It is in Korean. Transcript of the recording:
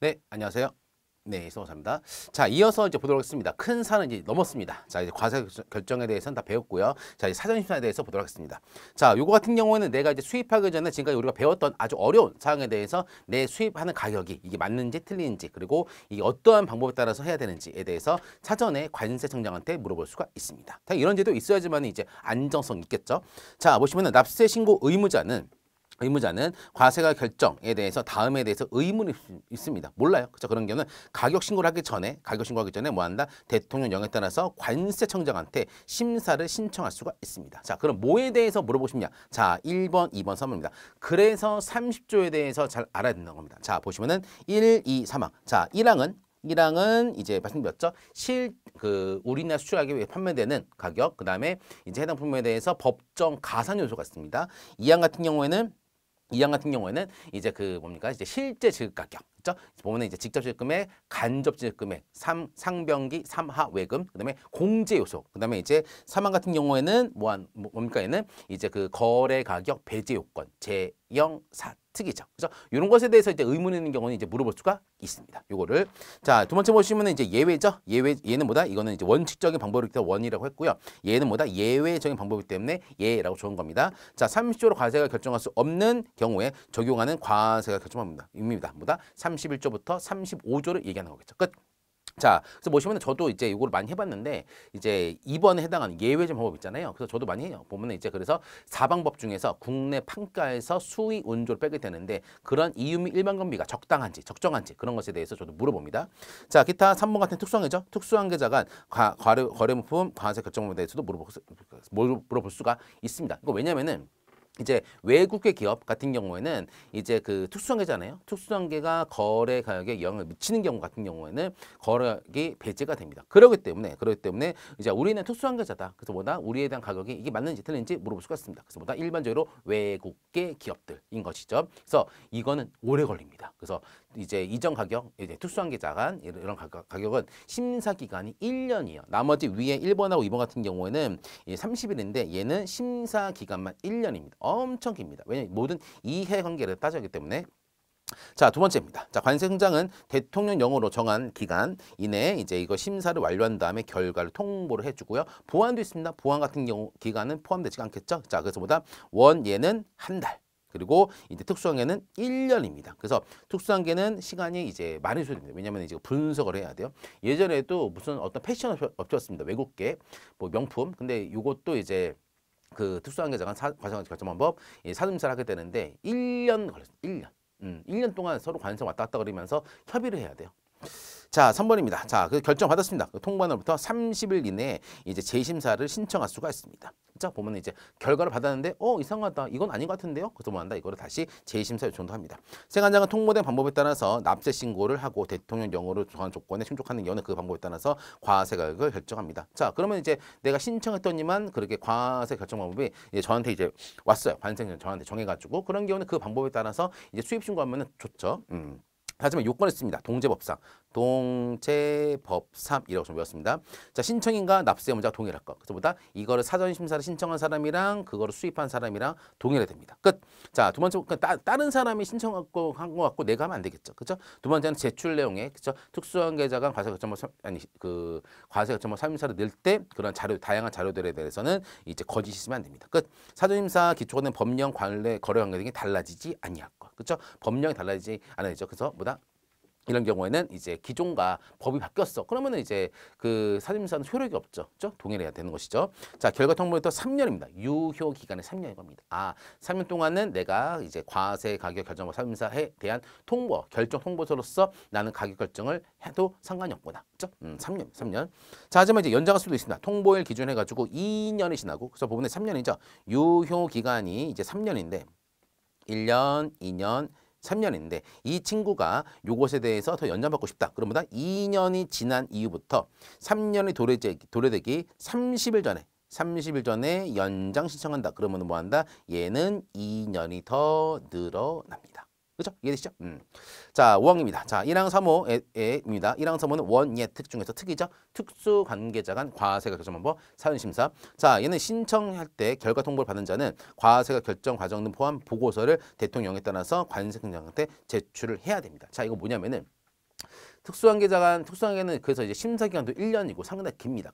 네, 안녕하세요. 네, 수고하셨습니다. 자, 이어서 이제 보도록 하겠습니다. 큰 산은 이제 넘었습니다. 자, 이제 과세 결정에 대해서는 다 배웠고요. 자, 이제 사전심사에 대해서 보도록 하겠습니다. 자, 요거 같은 경우에는 내가 이제 수입하기 전에 지금까지 우리가 배웠던 아주 어려운 사항에 대해서 내 수입하는 가격이 이게 맞는지 틀린지 그리고 이게 어떠한 방법에 따라서 해야 되는지에 대해서 사전에 관세청장한테 물어볼 수가 있습니다. 당연히 이런 제도 있어야지만 이제 안정성 있겠죠. 자, 보시면은 납세 신고 의무자는 과세가 결정에 대해서 다음에 대해서 의문이 있습니다. 몰라요. 그렇죠? 그런 경우는 가격 신고를 하기 전에 뭐 한다? 대통령령에 따라서 관세청장한테 심사를 신청할 수가 있습니다. 자, 그럼 뭐에 대해서 물어보시냐? 자, 1번, 2번, 3번입니다. 그래서 30조에 대해서 잘 알아야 된다는 겁니다. 자, 보시면은 1, 2, 3항. 자, 1항은 이제 말씀드렸죠. 우리나라 수출하기 위해 판매되는 가격, 그 다음에 이제 해당 품목에 대해서 법정 가산 요소가 있습니다. 2항 같은 경우에는 이제 이제 실제 지급 가격. 그죠? 보면은 이제 직접 지급금액, 간접 지급금액, 상병기, 삼하 외금, 그다음에 공제 요소. 그다음에 이제 3항 같은 경우에는 뭡니까? 얘는 이제 거래 가격 배제 요건, 제영 사특이죠. 그죠? 이런 것에 대해서 이제 의문 있는 경우는 이제 물어볼 수가 있습니다. 요거를. 자, 두 번째 보시면은 이제 예외죠. 얘는 뭐다? 이거는 이제 원칙적인 방법이기 때문에 원이라고 했고요. 얘는 뭐다? 예외적인 방법이기 때문에 예라고 적은 겁니다. 자, 30조로 과세가 결정할 수 없는 경우에 적용하는 과세가 결정합니다. 뭐다? 31조부터 35조를 얘기하는 거겠죠. 끝. 자, 그래서 보시면 저도 이제 이걸 많이 해봤는데 이제 이번에 해당하는 예외적 방법 있잖아요. 그래서 저도 많이 해요. 보면 이제 그래서 4방법 중에서 국내 판가에서 수의 운조를 빼게 되는데 그런 이유 및 일반 경비가 적당한지 적정한지 그런 것에 대해서 저도 물어봅니다. 자, 기타 3번 같은 특수관계죠. 특수관계자간 거래물품 과세 결정법에 대해서도 물어볼 수가 있습니다. 이거 왜냐면은 이제 외국계 기업 같은 경우에는 이제 특수관계잖아요. 특수관계가 거래 가격에 영향을 미치는 경우 같은 경우에는 거래액이 배제가 됩니다. 그렇기 때문에 이제 우리는 특수관계자다. 그래서 우리에 대한 가격이 이게 맞는지 틀린지 물어볼 수가 있습니다. 그래서 일반적으로 외국계 기업들인 것이죠. 그래서 이거는 오래 걸립니다. 그래서 이제 이전 가격, 이제 특수관계자간 이런 가격은 심사 기간이 1년이에요. 나머지 위에 1번하고 2번 같은 경우에는 30일인데 얘는 심사 기간만 1년입니다. 엄청 깁니다. 왜냐하면 모든 이해관계를 따져기 때문에. 자, 두 번째입니다. 자, 관세청장은 대통령령으로 정한 기간 이내에 이제 이거 심사를 완료한 다음에 결과를 통보를 해주고요. 보완도 있습니다. 보완 같은 경우 기간은 포함되지 않겠죠. 자, 그래서 얘는 한 달. 그리고 이제 특수관계는 1년입니다. 그래서 특수관계는 시간이 이제 많이 소요됩니다. 왜냐하면 이제 분석을 해야 돼요. 예전에도 무슨 어떤 패션 업체였습니다. 외국계 명품. 근데 이것도 이제 특수관계자간 과세관계 결정 방법 사전심사를 하게 되는데 1년 걸렸습니다. 1년. 1년 동안 서로 관세 왔다 갔다 그러면서 협의를 해야 돼요. 자, 3번입니다. 자, 결정 받았습니다. 통보날부터 30일 이내에 이제 재심사를 신청할 수가 있습니다. 자, 보면 이제 결과를 받았는데 이상하다. 이건 아닌 것 같은데요. 그래서 뭐한다? 이거를 다시 재심사 요청도 합니다. 세관장은 통보된 방법에 따라서 납세 신고를 하고 대통령령으로 정한 조건에 충족하는 경우는 그 방법에 따라서 과세 가격을 결정합니다. 자, 그러면 이제 내가 신청했더니만 그렇게 과세 결정 방법이 이제 저한테 이제 왔어요. 관세청 저한테 정해가지고 그런 경우는 그 방법에 따라서 이제 수입 신고하면은 좋죠. 하지만 요건이 있습니다. 동제법상. 동제법상이라고 좀 외웠습니다. 자, 신청인과 납세 문제가 동일할 것. 그래서 이거를 사전심사를 신청한 사람이랑 그거를 수입한 사람이랑 동일해야 됩니다. 끝. 자, 두 번째, 다른 사람이 신청한 거 같고 내가 하면 안 되겠죠. 그죠? 두 번째는 제출 내용에, 그죠? 특수관계자간 과세 결정법 과세 결정법 사전심사를 낼 때 그런 다양한 자료들에 대해서는 이제 거짓이 있으면 안 됩니다. 끝. 사전심사 기초가 된 법령 관례 거래 관계 등이 달라지지 아니할 것. 그죠? 법령이 달라지지 않아야죠. 그래서 이런 경우에는 이제 기존과 법이 바뀌었어. 그러면은 이제 사전심사는 효력이 없죠. 그죠? 동일해야 되는 것이죠. 자, 결과 통보부터 3년입니다. 유효 기간이 3년인 겁니다. 3년 동안은 내가 이제 과세 가격 결정과 사전심사에 대한 결정 통보서로서 나는 가격 결정을 해도 상관이 없구나. 그죠? 3년. 자, 하지만 이제 연장할 수도 있습니다. 통보일 기준 해가지고 2년이 지나고, 그래서 부분에 3년이죠. 유효 기간이 이제 3년인데 1년, 2년, 3년인데 이 친구가 요것에 대해서 더 연장받고 싶다. 그러면 2년이 지난 이후부터 3년이 도래되기 30일 전에 연장 신청한다. 그러면 뭐한다? 얘는 2년이 더 늘어납니다. 그죠? 이해되시죠? 자, 5항입니다. 자, 1항 3호입니다. 1항 3호는 원예특 중에서 특이죠. 특수관계자간 과세가 결정 방법 사전심사. 자, 얘는 신청할 때 결과 통보를 받은 자는 과세가 결정 과정 등 포함 보고서를 대통령에 따라서 관세청장한테 제출을 해야 됩니다. 자, 이거 뭐냐면은 특수관계는 그래서 이제 심사 기간도 1년이고 상당히 깁니다.